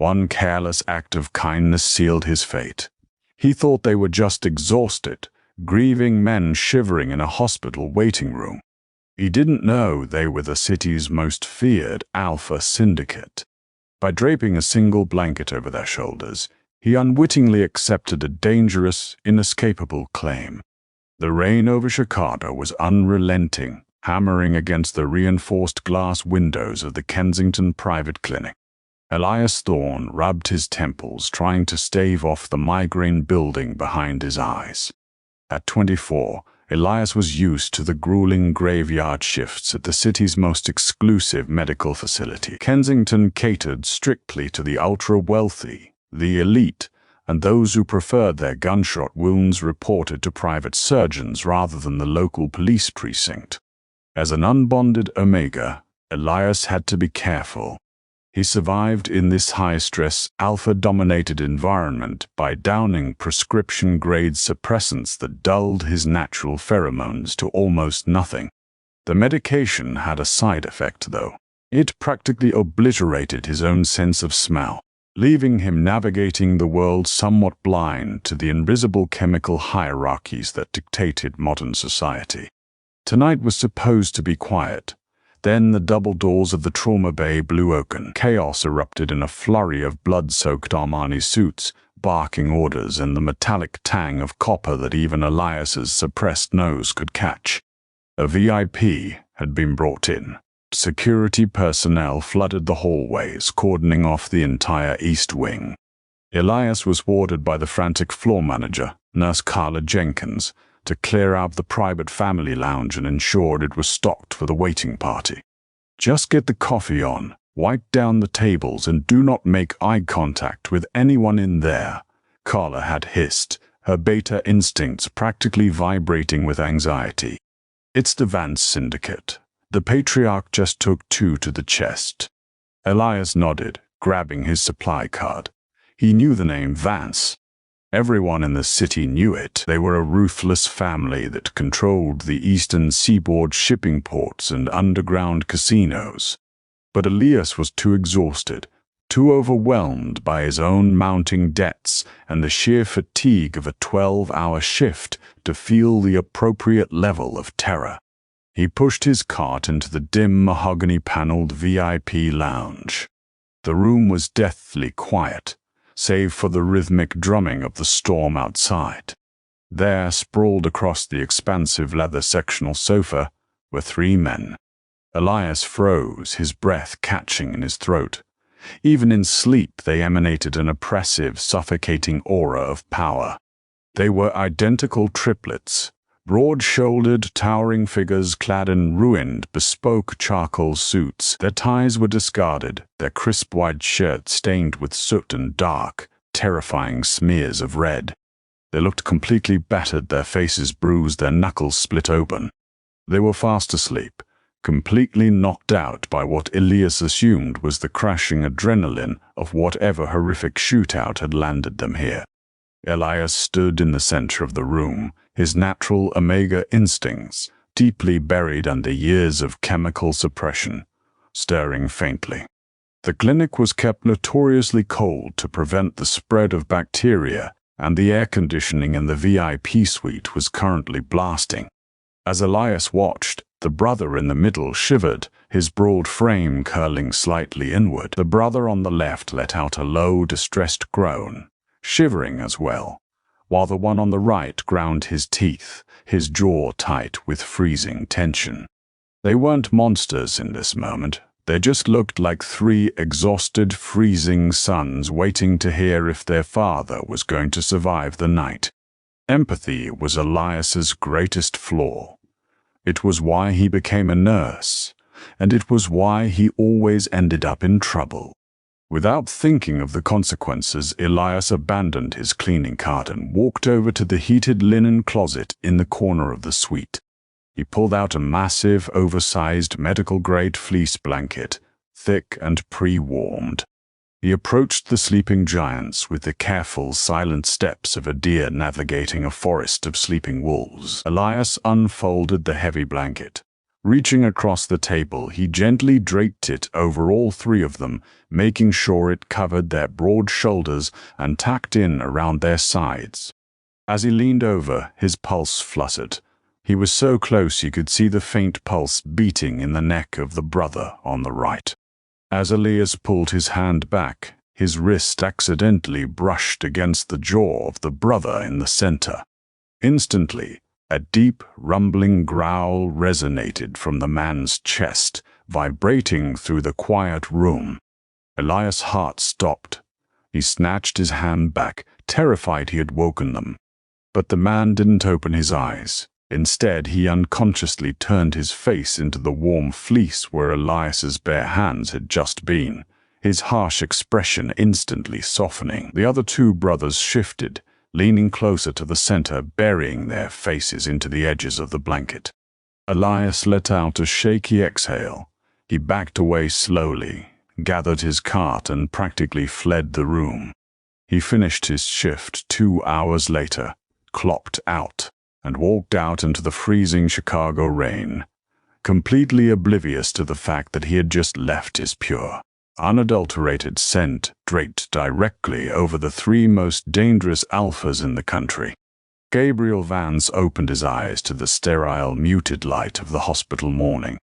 One careless act of kindness sealed his fate. He thought they were just exhausted, grieving men shivering in a hospital waiting room. He didn't know they were the city's most feared alpha syndicate. By draping a single blanket over their shoulders, he unwittingly accepted a dangerous, inescapable claim. The rain over Chicago was unrelenting, hammering against the reinforced glass windows of the Kensington private clinic. Elias Thorne rubbed his temples, trying to stave off the migraine building behind his eyes. At 24, Elias was used to the grueling graveyard shifts at the city's most exclusive medical facility. Kensington catered strictly to the ultra-wealthy, the elite, and those who preferred their gunshot wounds reported to private surgeons rather than the local police precinct. As an unbonded Omega, Elias had to be careful. He survived in this high-stress, alpha-dominated environment by downing prescription-grade suppressants that dulled his natural pheromones to almost nothing. The medication had a side effect, though. It practically obliterated his own sense of smell, leaving him navigating the world somewhat blind to the invisible chemical hierarchies that dictated modern society. Tonight was supposed to be quiet. Then the double doors of the trauma bay blew open. Chaos erupted in a flurry of blood-soaked Armani suits, barking orders and the metallic tang of copper that even Elias's suppressed nose could catch. A VIP had been brought in. Security personnel flooded the hallways, cordoning off the entire East Wing. Elias was ordered by the frantic floor manager, Nurse Carla Jenkins, to clear out the private family lounge and ensure it was stocked for the waiting party. Just get the coffee on, wipe down the tables, and do not make eye contact with anyone in there, Carla had hissed, her beta instincts practically vibrating with anxiety. It's the Vance Syndicate. The patriarch just took 2 to the chest. Elias nodded, grabbing his supply card. He knew the name Vance. Everyone in the city knew it. They were a ruthless family that controlled the eastern seaboard shipping ports and underground casinos. But Elias was too exhausted, too overwhelmed by his own mounting debts and the sheer fatigue of a 12-hour shift to feel the appropriate level of terror. He pushed his cart into the dim mahogany-paneled VIP lounge. The room was deathly quiet, save for the rhythmic drumming of the storm outside. There, sprawled across the expansive leather sectional sofa, were 3 men. Elias froze, his breath catching in his throat. Even in sleep, they emanated an oppressive, suffocating aura of power. They were identical triplets, broad-shouldered, towering figures clad in ruined, bespoke charcoal suits. Their ties were discarded, their crisp white shirts stained with soot and dark, terrifying smears of red. They looked completely battered, their faces bruised, their knuckles split open. They were fast asleep, completely knocked out by what Elias assumed was the crashing adrenaline of whatever horrific shootout had landed them here. Elias stood in the center of the room, his natural Omega instincts deeply buried under years of chemical suppression, stirring faintly. The clinic was kept notoriously cold to prevent the spread of bacteria, and the air conditioning in the VIP suite was currently blasting. As Elias watched, the brother in the middle shivered, his broad frame curling slightly inward. The brother on the left let out a low, distressed groan, shivering as well, while the one on the right ground his teeth, his jaw tight with freezing tension. They weren't monsters in this moment. They just looked like 3 exhausted, freezing sons waiting to hear if their father was going to survive the night. Empathy was Elias's greatest flaw. It was why he became a nurse, and it was why he always ended up in trouble. Without thinking of the consequences, Elias abandoned his cleaning cart and walked over to the heated linen closet in the corner of the suite. He pulled out a massive, oversized medical-grade fleece blanket, thick and pre-warmed. He approached the sleeping giants with the careful, silent steps of a deer navigating a forest of sleeping wolves. Elias unfolded the heavy blanket, Reaching across the table, he gently draped it over all three of them, making sure it covered their broad shoulders and tucked in around their sides. As he leaned over, his pulse fluttered. He was so close he could see the faint pulse beating in the neck of the brother on the right. As Elias pulled his hand back, his wrist accidentally brushed against the jaw of the brother in the center. Instantly, a deep, rumbling growl resonated from the man's chest, vibrating through the quiet room. Elias' heart stopped. He snatched his hand back, terrified he had woken them. But the man didn't open his eyes. Instead, he unconsciously turned his face into the warm fleece where Elias's bare hands had just been, his harsh expression instantly softening. The other two brothers shifted, leaning closer to the center, burying their faces into the edges of the blanket. Elias let out a shaky exhale. He backed away slowly, gathered his cart, and practically fled the room. He finished his shift 2 hours later, clocked out, and walked out into the freezing Chicago rain, completely oblivious to the fact that he had just left his pure, unadulterated scent draped directly over the three most dangerous alphas in the country. Gabriel Vance opened his eyes to the sterile, muted light of the hospital morning.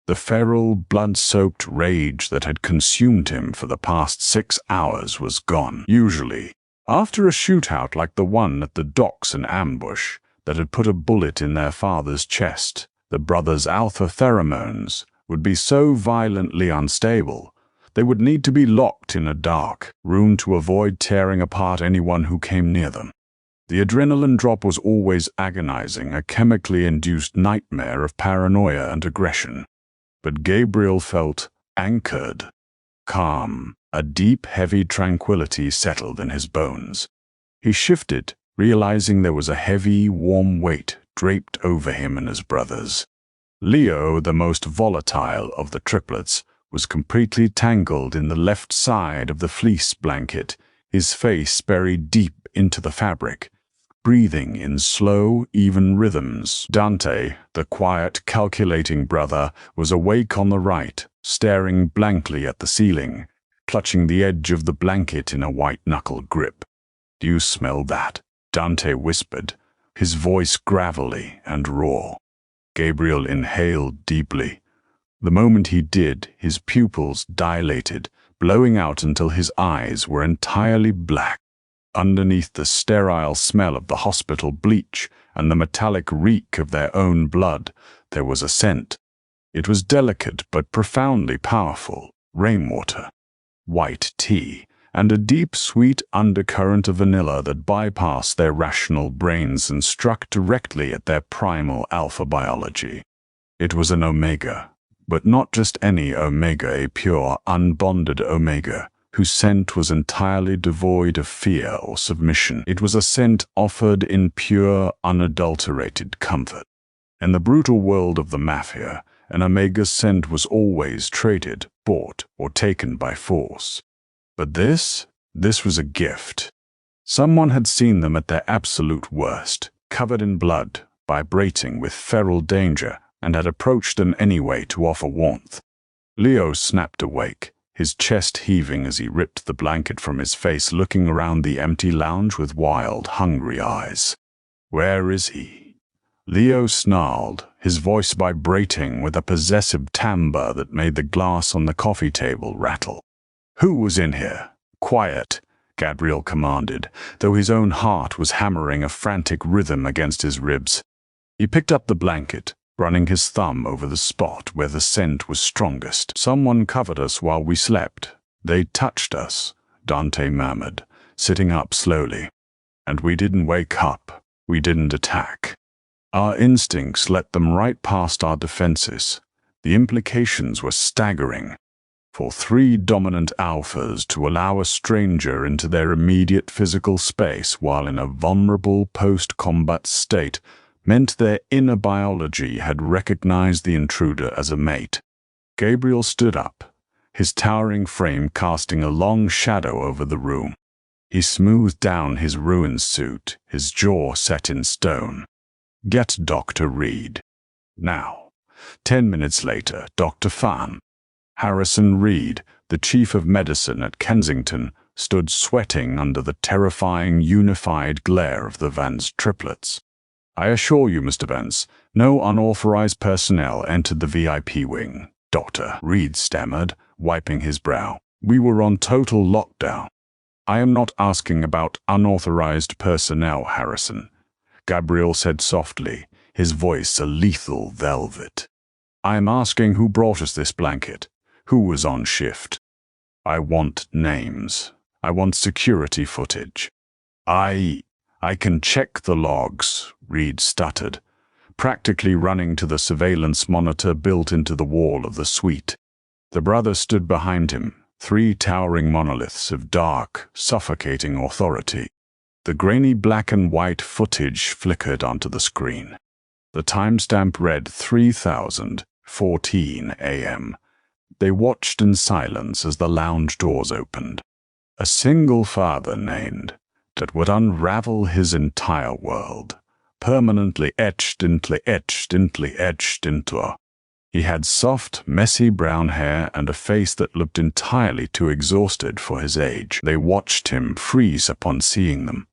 The feral, blood-soaked rage that had consumed him for the past 6 hours was gone. Usually, after a shootout like the one at the docks in ambush that had put a bullet in their father's chest, the brothers' alpha pheromones would be so violently unstable they would need to be locked in a dark room to avoid tearing apart anyone who came near them. The adrenaline drop was always agonizing, a chemically induced nightmare of paranoia and aggression. But Gabriel felt anchored, calm. A deep, heavy tranquility settled in his bones. He shifted, realizing there was a heavy, warm weight draped over him and his brothers. Leo, the most volatile of the triplets, was completely tangled in the left side of the fleece blanket, his face buried deep into the fabric, breathing in slow, even rhythms. Dante, the quiet, calculating brother, was awake on the right, staring blankly at the ceiling, clutching the edge of the blanket in a white-knuckle grip. "Do you smell that?" Dante whispered, his voice gravelly and raw. Gabriel inhaled deeply. The moment he did, his pupils dilated, blowing out until his eyes were entirely black. Underneath the sterile smell of the hospital bleach and the metallic reek of their own blood, there was a scent. It was delicate but profoundly powerful: rainwater, white tea, and a deep, sweet undercurrent of vanilla that bypassed their rational brains and struck directly at their primal alpha biology. It was an omega, but not just any omega, a pure, unbonded omega, whose scent was entirely devoid of fear or submission. It was a scent offered in pure, unadulterated comfort. In the brutal world of the Mafia, an omega's scent was always traded, bought, or taken by force. But this was a gift. Someone had seen them at their absolute worst, covered in blood, vibrating with feral danger, and had approached them anyway to offer warmth. Leo snapped awake, his chest heaving as he ripped the blanket from his face, looking around the empty lounge with wild, hungry eyes. "Where is he?" Leo snarled, his voice vibrating with a possessive timbre that made the glass on the coffee table rattle. "Who was in here?" "Quiet," Gabriel commanded, though his own heart was hammering a frantic rhythm against his ribs. He picked up the blanket, running his thumb over the spot where the scent was strongest. "Someone covered us while we slept. They touched us," Dante murmured, sitting up slowly. "And we didn't wake up. We didn't attack. Our instincts let them right past our defenses." The implications were staggering. For three dominant alphas to allow a stranger into their immediate physical space while in a vulnerable post-combat state meant their inner biology had recognized the intruder as a mate. Gabriel stood up, his towering frame casting a long shadow over the room. He smoothed down his ruined suit, his jaw set in stone. "Get Dr. Reed. Now." 10 minutes later, Dr. Fan. Harrison Reed, the chief of medicine at Kensington, stood sweating under the terrifying unified glare of the Vance triplets. "I assure you, Mr. Vance, no unauthorized personnel entered the VIP wing," Dr. Reed stammered, wiping his brow. "We were on total lockdown." "I am not asking about unauthorized personnel, Harrison," Gabriel said softly, his voice a lethal velvet. "I am asking who brought us this blanket, who was on shift. I want names. I want security footage." I can check the logs," Reed stuttered, practically running to the surveillance monitor built into the wall of the suite. The brothers stood behind him, 3 towering monoliths of dark, suffocating authority. The grainy black and white footage flickered onto the screen. The timestamp read 3014 a.m. They watched in silence as the lounge doors opened. A single father named that would unravel his entire world, permanently etched into. He had soft, messy brown hair and a face that looked entirely too exhausted for his age. They watched him freeze upon seeing them.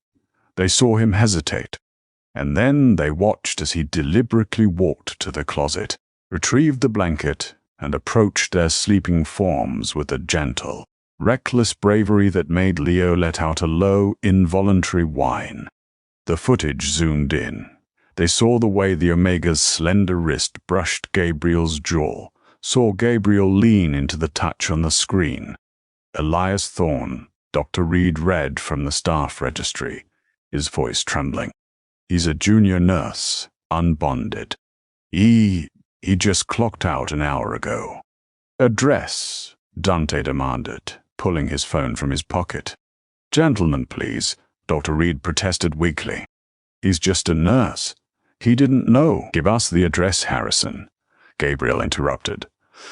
They saw him hesitate. And then they watched as he deliberately walked to the closet, retrieved the blanket, and approached their sleeping forms with a gentle, reckless bravery that made Leo let out a low, involuntary whine. The footage zoomed in. They saw the way the Omega's slender wrist brushed Gabriel's jaw, saw Gabriel lean into the touch on the screen. "Elias Thorne," Dr. Reed read from the staff registry, his voice trembling. "He's a junior nurse, unbonded. He just clocked out an hour ago." "Address," Dante demanded, pulling his phone from his pocket. "Gentlemen, please," Dr. Reed protested weakly. "He's just a nurse. He didn't know." "Give us the address, Harrison," Gabriel interrupted,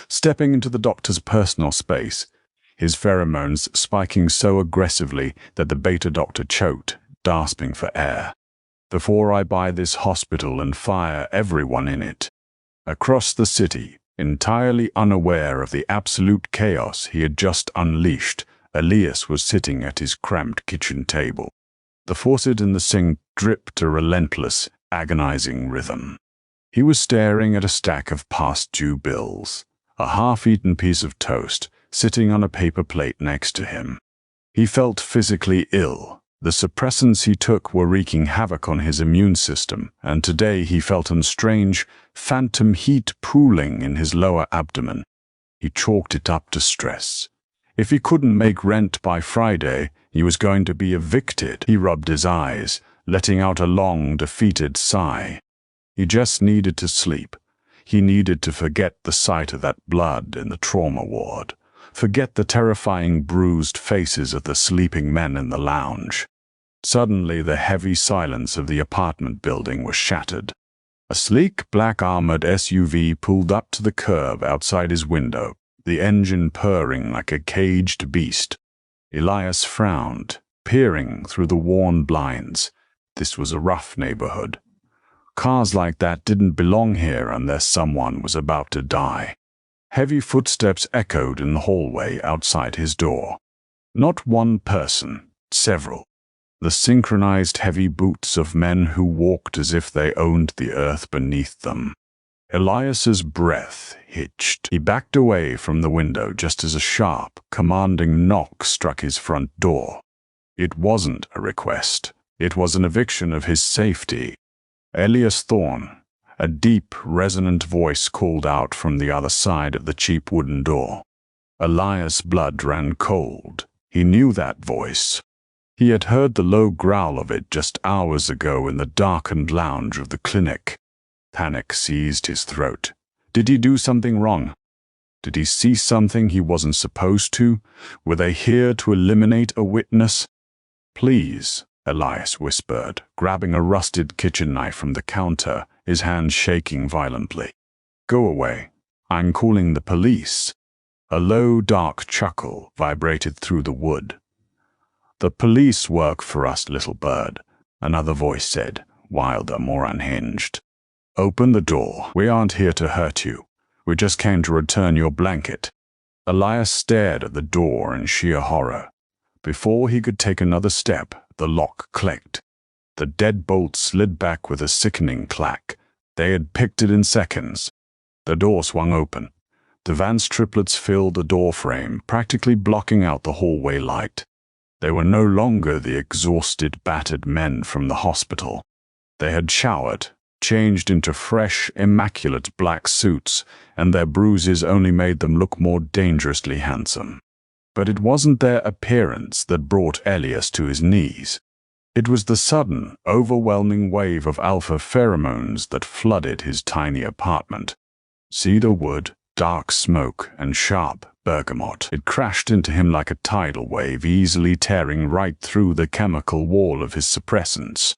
stepping into the doctor's personal space, his pheromones spiking so aggressively that the beta doctor choked, gasping for air. "Before I buy this hospital and fire everyone in it." Across the city, entirely unaware of the absolute chaos he had just unleashed, Elias was sitting at his cramped kitchen table. The faucet in the sink dripped a relentless, agonizing rhythm. He was staring at a stack of past-due bills, a half-eaten piece of toast sitting on a paper plate next to him. He felt physically ill. The suppressants he took were wreaking havoc on his immune system, and today he felt a strange, phantom heat pooling in his lower abdomen. He chalked it up to stress. If he couldn't make rent by Friday, he was going to be evicted. He rubbed his eyes, letting out a long, defeated sigh. He just needed to sleep. He needed to forget the sight of that blood in the trauma ward. Forget the terrifying bruised faces of the sleeping men in the lounge. Suddenly, the heavy silence of the apartment building was shattered. A sleek, black-armored SUV pulled up to the curb outside his window, the engine purring like a caged beast. Elias frowned, peering through the worn blinds. This was a rough neighborhood. Cars like that didn't belong here unless someone was about to die. Heavy footsteps echoed in the hallway outside his door. Not one person, several. The synchronized heavy boots of men who walked as if they owned the earth beneath them. Elias's breath hitched. He backed away from the window just as a sharp, commanding knock struck his front door. It wasn't a request. It was an eviction of his safety. Elias Thorne. A deep, resonant voice called out from the other side of the cheap wooden door. Elias' blood ran cold. He knew that voice. He had heard the low growl of it just hours ago in the darkened lounge of the clinic. Panic seized his throat. Did he do something wrong? Did he see something he wasn't supposed to? Were they here to eliminate a witness? "Please," Elias whispered, grabbing a rusted kitchen knife from the counter, his hand shaking violently. "Go away. I'm calling the police." A low, dark chuckle vibrated through the wood. "The police work for us, little bird," another voice said, wilder, more unhinged. Open the door. We aren't here to hurt you. We just came to return your blanket. Elias stared at the door in sheer horror. Before he could take another step, the lock clicked. The deadbolt slid back with a sickening clack. They had picked it in seconds. The door swung open. The Vance triplets filled the doorframe, practically blocking out the hallway light. They were no longer the exhausted, battered men from the hospital. They had showered, changed into fresh, immaculate black suits, and their bruises only made them look more dangerously handsome. But it wasn't their appearance that brought Elias to his knees. It was the sudden, overwhelming wave of alpha pheromones that flooded his tiny apartment. Cedar wood, dark smoke, and sharp bergamot. It crashed into him like a tidal wave, easily tearing right through the chemical wall of his suppressants.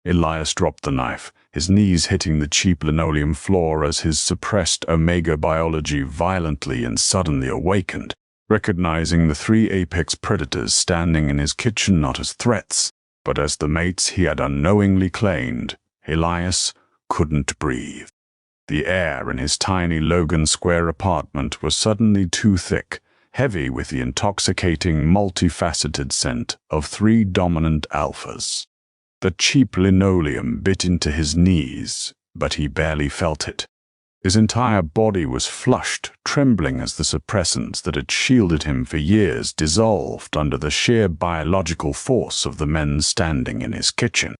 Elias dropped the knife, his knees hitting the cheap linoleum floor as his suppressed omega biology violently and suddenly awakened, recognizing the three apex predators standing in his kitchen not as threats, but as the mates he had unknowingly claimed. Elias couldn't breathe. The air in his tiny Logan Square apartment was suddenly too thick, heavy with the intoxicating, multifaceted scent of three dominant alphas. The cheap linoleum bit into his knees, but he barely felt it. His entire body was flushed, trembling as the suppressants that had shielded him for years dissolved under the sheer biological force of the men standing in his kitchen.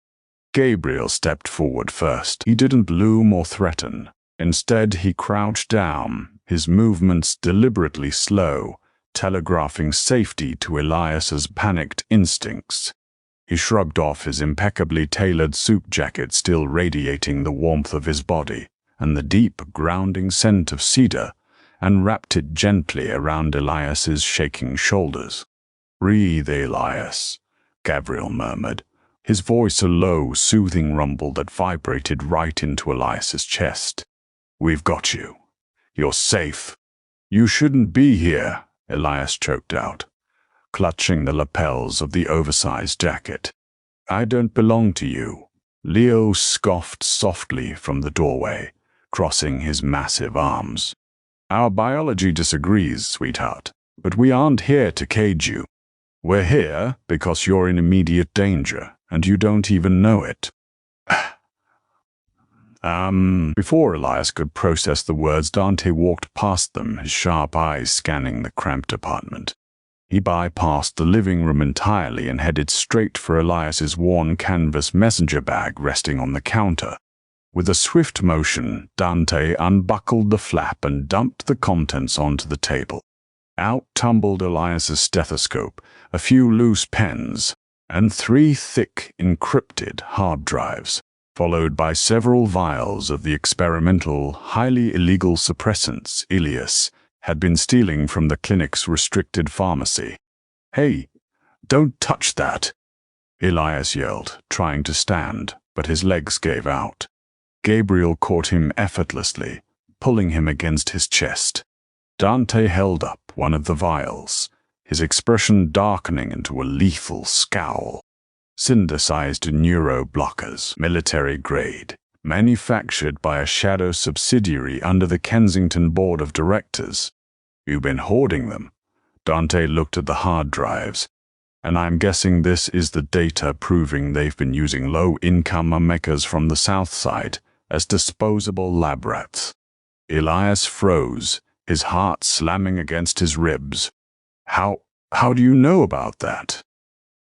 Gabriel stepped forward first. He didn't loom or threaten. Instead, he crouched down, his movements deliberately slow, telegraphing safety to Elias's panicked instincts. He shrugged off his impeccably tailored suit jacket, still radiating the warmth of his body and the deep, grounding scent of cedar, and wrapped it gently around Elias's shaking shoulders. "Breathe, Elias," Gabriel murmured, his voice a low, soothing rumble that vibrated right into Elias's chest. "We've got you. You're safe." "You shouldn't be here," Elias choked out, clutching the lapels of the oversized jacket. "I don't belong to you," Leo scoffed softly from the doorway, crossing his massive arms. "Our biology disagrees, sweetheart, but we aren't here to cage you. We're here because you're in immediate danger, and you don't even know it." Before Elias could process the words, Dante walked past them, his sharp eyes scanning the cramped apartment. He bypassed the living room entirely and headed straight for Elias's worn canvas messenger bag resting on the counter. With a swift motion, Dante unbuckled the flap and dumped the contents onto the table. Out tumbled Elias's stethoscope, a few loose pens, and 3 thick, encrypted hard drives, followed by several vials of the experimental, highly illegal suppressants Elias had been stealing from the clinic's restricted pharmacy. "Hey, don't touch that!" Elias yelled, trying to stand, but his legs gave out. Gabriel caught him effortlessly, pulling him against his chest. Dante held up one of the vials, his expression darkening into a lethal scowl. Synthesized neuroblockers, military grade, manufactured by a shadow subsidiary under the Kensington Board of Directors. "You've been hoarding them." Dante looked at the hard drives. "And I'm guessing this is the data proving they've been using low-income makers from the South Side as disposable lab rats." Elias froze, his heart slamming against his ribs. How do you know about that?"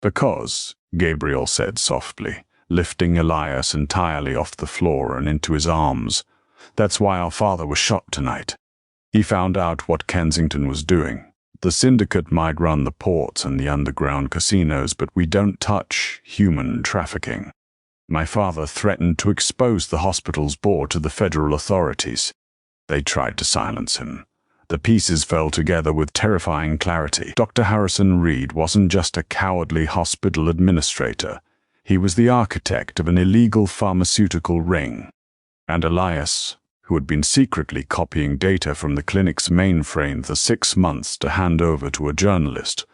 "Because," Gabriel said softly, lifting Elias entirely off the floor and into his arms, "that's why our father was shot tonight. He found out what Kensington was doing. The syndicate might run the ports and the underground casinos, but we don't touch human trafficking. My father threatened to expose the hospital's board to the federal authorities. They tried to silence him. The pieces fell together with terrifying clarity. Dr. Harrison Reed wasn't just a cowardly hospital administrator. He was the architect of an illegal pharmaceutical ring. And Elias, who had been secretly copying data from the clinic's mainframe for 6 months to hand over to a journalist,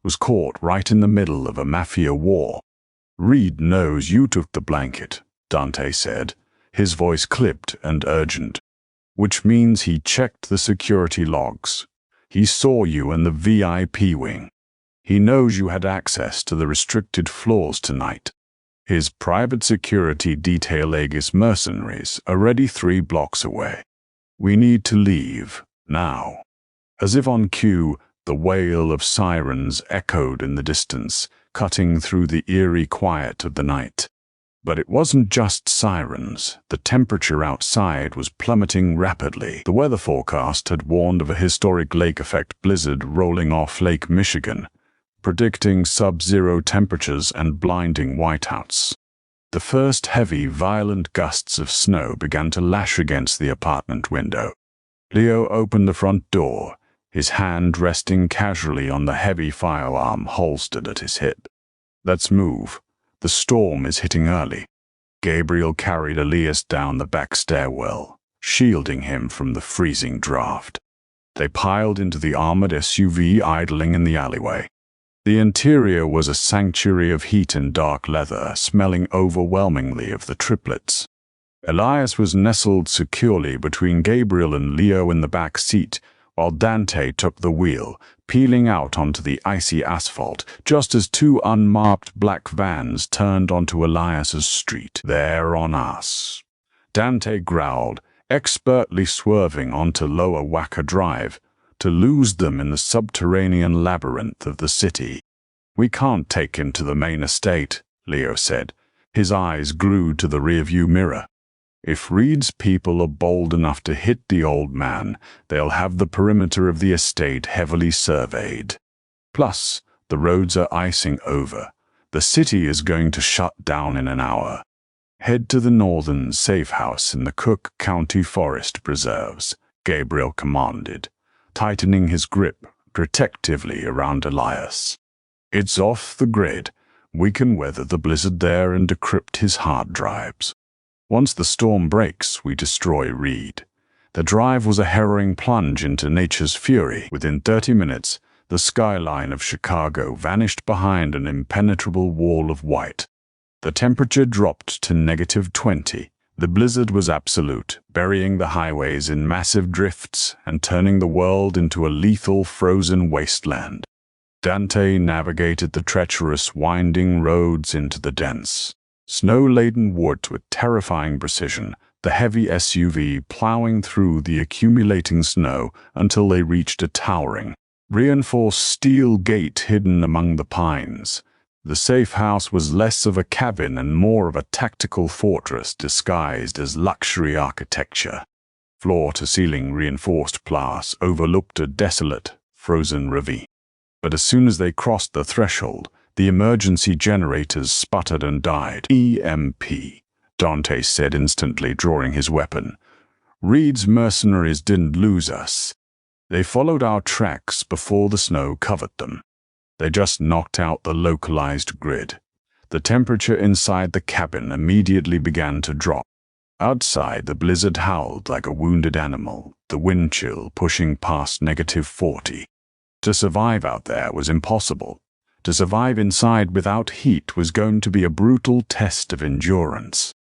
was caught right in the middle of a mafia war. "Reed knows you took the blanket," Dante said, his voice clipped and urgent. "Which means he checked the security logs. He saw you in the VIP wing. He knows you had access to the restricted floors tonight. His private security detail Aegis mercenaries are already 3 blocks away. We need to leave, now." As if on cue, the wail of sirens echoed in the distance, cutting through the eerie quiet of the night. But it wasn't just sirens. The temperature outside was plummeting rapidly. The weather forecast had warned of a historic lake-effect blizzard rolling off Lake Michigan, predicting sub-zero temperatures and blinding whiteouts. The first heavy, violent gusts of snow began to lash against the apartment window. Leo opened the front door, his hand resting casually on the heavy firearm holstered at his hip. "Let's move. The storm is hitting early." Gabriel carried Elias down the back stairwell, shielding him from the freezing draft. They piled into the armored SUV idling in the alleyway. The interior was a sanctuary of heat and dark leather, smelling overwhelmingly of the triplets. Elias was nestled securely between Gabriel and Leo in the back seat, while Dante took the wheel, peeling out onto the icy asphalt just as 2 unmarked black vans turned onto Elias's street. "They're on us," Dante growled, expertly swerving onto Lower Wacker Drive, to lose them in the subterranean labyrinth of the city. "We can't take him to the main estate," Leo said, his eyes glued to the rearview mirror. "If Reed's people are bold enough to hit the old man, they'll have the perimeter of the estate heavily surveyed. Plus, the roads are icing over. The city is going to shut down in an hour. Head to the northern safe house in the Cook County Forest Preserves," Gabriel commanded, tightening his grip protectively around Elias. "It's off the grid. We can weather the blizzard there and decrypt his hard drives. Once the storm breaks, we destroy Reed." The drive was a harrowing plunge into nature's fury. Within 30 minutes, the skyline of Chicago vanished behind an impenetrable wall of white. The temperature dropped to -20. The blizzard was absolute, burying the highways in massive drifts and turning the world into a lethal frozen wasteland. Dante navigated the treacherous, winding roads into the dense, snow-laden woods with terrifying precision, the heavy SUV plowing through the accumulating snow until they reached a towering, reinforced steel gate hidden among the pines. The safe house was less of a cabin and more of a tactical fortress disguised as luxury architecture. Floor-to-ceiling reinforced glass overlooked a desolate, frozen ravine. But as soon as they crossed the threshold, the emergency generators sputtered and died. "EMP," Dante said instantly, drawing his weapon. "Reed's mercenaries didn't lose us. They followed our tracks before the snow covered them. They just knocked out the localized grid." The temperature inside the cabin immediately began to drop. Outside, the blizzard howled like a wounded animal, the wind chill pushing past -40. To survive out there was impossible. To survive inside without heat was going to be a brutal test of endurance.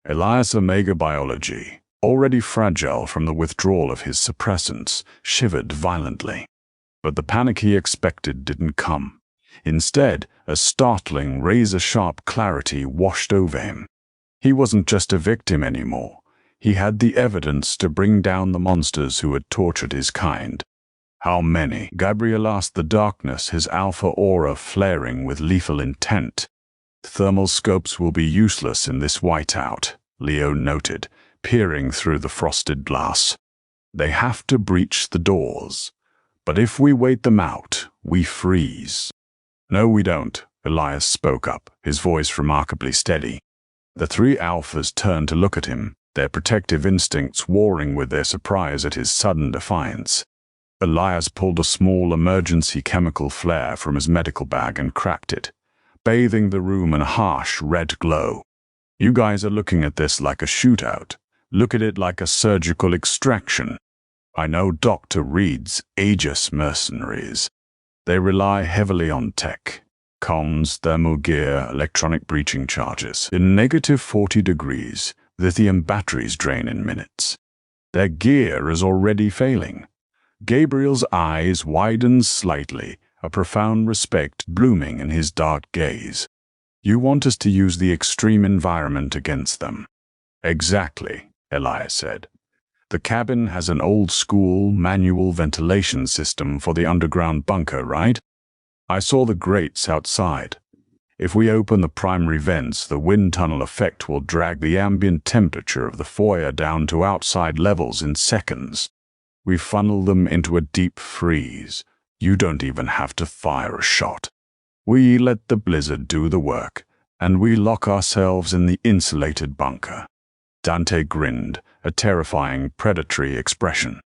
Elias' Omega biology, already fragile from the withdrawal of his suppressants, shivered violently. But the panic he expected didn't come. Instead, a startling, razor-sharp clarity washed over him. He wasn't just a victim anymore. He had the evidence to bring down the monsters who had tortured his kind. "How many?" Gabriel asked the darkness, his alpha aura flaring with lethal intent. "Thermal scopes will be useless in this whiteout," Leo noted, peering through the frosted glass. "They have to breach the doors. But if we wait them out, we freeze." "No, we don't," Elias spoke up, his voice remarkably steady. The 3 alphas turned to look at him, their protective instincts warring with their surprise at his sudden defiance. Elias pulled a small emergency chemical flare from his medical bag and cracked it, bathing the room in a harsh red glow. "You guys are looking at this like a shootout. Look at it like a surgical extraction. I know Dr. Reed's Aegis mercenaries. They rely heavily on tech, comms, thermal gear, electronic breaching charges. In -40 degrees, Lithium batteries drain in minutes. Their gear is already failing. Gabriel's eyes widened slightly, a profound respect blooming in his dark gaze. You want us to use the extreme environment against them? Exactly, Elias said. The cabin has an old-school manual ventilation system for the underground bunker, right? I saw the grates outside. If we open the primary vents, the wind tunnel effect will drag the ambient temperature of the foyer down to outside levels in seconds. We funnel them into a deep freeze. You don't even have to fire a shot. We let the blizzard do the work, and we lock ourselves in the insulated bunker. Dante grinned, a terrifying, predatory expression.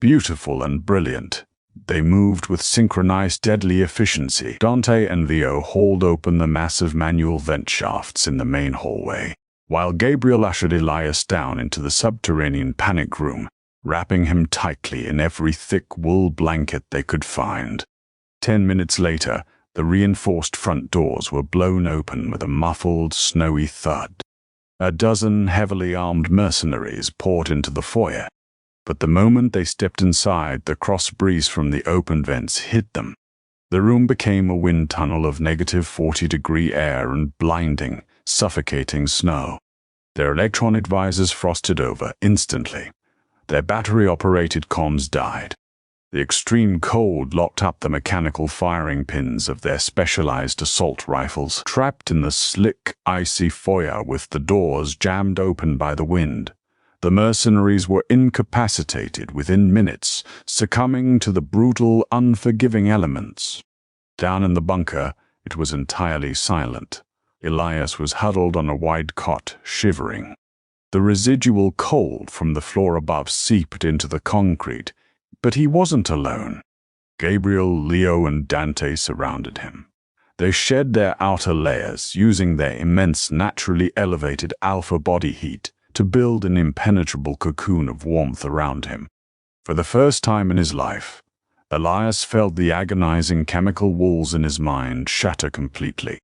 Beautiful and brilliant. They moved with synchronized deadly efficiency. Dante and Leo hauled open the massive manual vent shafts in the main hallway, while Gabriel ushered Elias down into the subterranean panic room, wrapping him tightly in every thick wool blanket they could find. 10 minutes later, the reinforced front doors were blown open with a muffled, snowy thud. A dozen heavily armed mercenaries poured into the foyer, but the moment they stepped inside, the cross breeze from the open vents hit them. The room became a wind tunnel of -40-degree air and blinding, suffocating snow. Their electronic visors frosted over instantly. Their battery-operated comms died. The extreme cold locked up the mechanical firing pins of their specialized assault rifles. Trapped in the slick, icy foyer with the doors jammed open by the wind, the mercenaries were incapacitated within minutes, succumbing to the brutal, unforgiving elements. Down in the bunker, it was entirely silent. Elias was huddled on a wide cot, shivering. The residual cold from the floor above seeped into the concrete, but he wasn't alone. Gabriel, Leo, and Dante surrounded him. They shed their outer layers, using their immense naturally elevated alpha body heat to build an impenetrable cocoon of warmth around him. For the first time in his life, Elias felt the agonizing chemical walls in his mind shatter completely.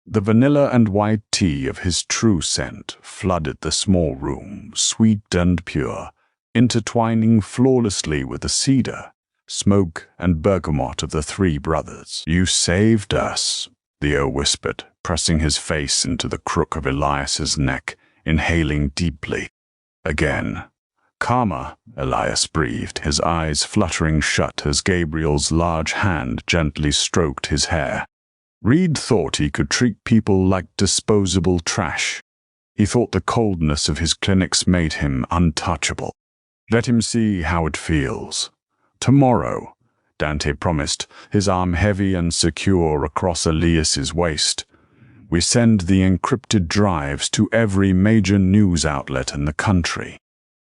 The vanilla and white tea of his true scent flooded the small room, sweet and pure, intertwining flawlessly with the cedar, smoke, and bergamot of the three brothers. "You saved us," Leo whispered, pressing his face into the crook of Elias's neck, inhaling deeply. Again. "Karma," Elias breathed, his eyes fluttering shut as Gabriel's large hand gently stroked his hair. Reed thought he could treat people like disposable trash. He thought the coldness of his clinics made him untouchable. "Let him see how it feels. Tomorrow," Dante promised, his arm heavy and secure across Elias's waist. "We send the encrypted drives to every major news outlet in the country.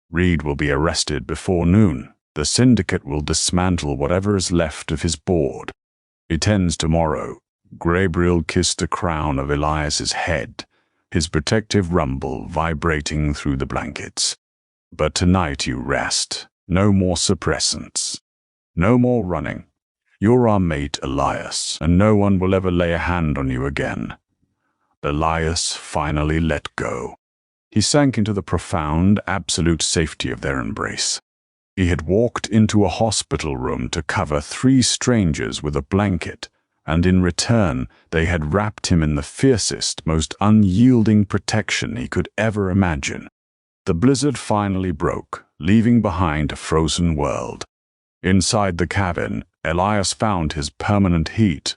Reed will be arrested before noon. The syndicate will dismantle whatever is left of his board. It ends tomorrow." Gabriel kissed the crown of Elias's head, his protective rumble vibrating through the blankets. "But tonight you rest. No more suppressants. No more running. You're our mate, Elias, and no one will ever lay a hand on you again." Elias finally let go. He sank into the profound, absolute safety of their embrace. He had walked into a hospital room to cover 3 strangers with a blanket, and in return they had wrapped him in the fiercest, most unyielding protection he could ever imagine. The blizzard finally broke, leaving behind a frozen world. Inside the cabin, Elias found his permanent heat.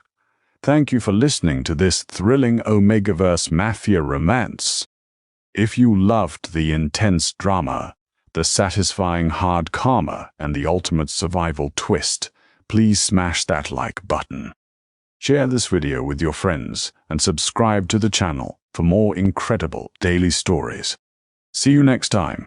Thank you for listening to this thrilling Omegaverse Mafia romance. If you loved the intense drama, the satisfying hard karma, and the ultimate survival twist, please smash that like button. Share this video with your friends and subscribe to the channel for more incredible daily stories. See you next time.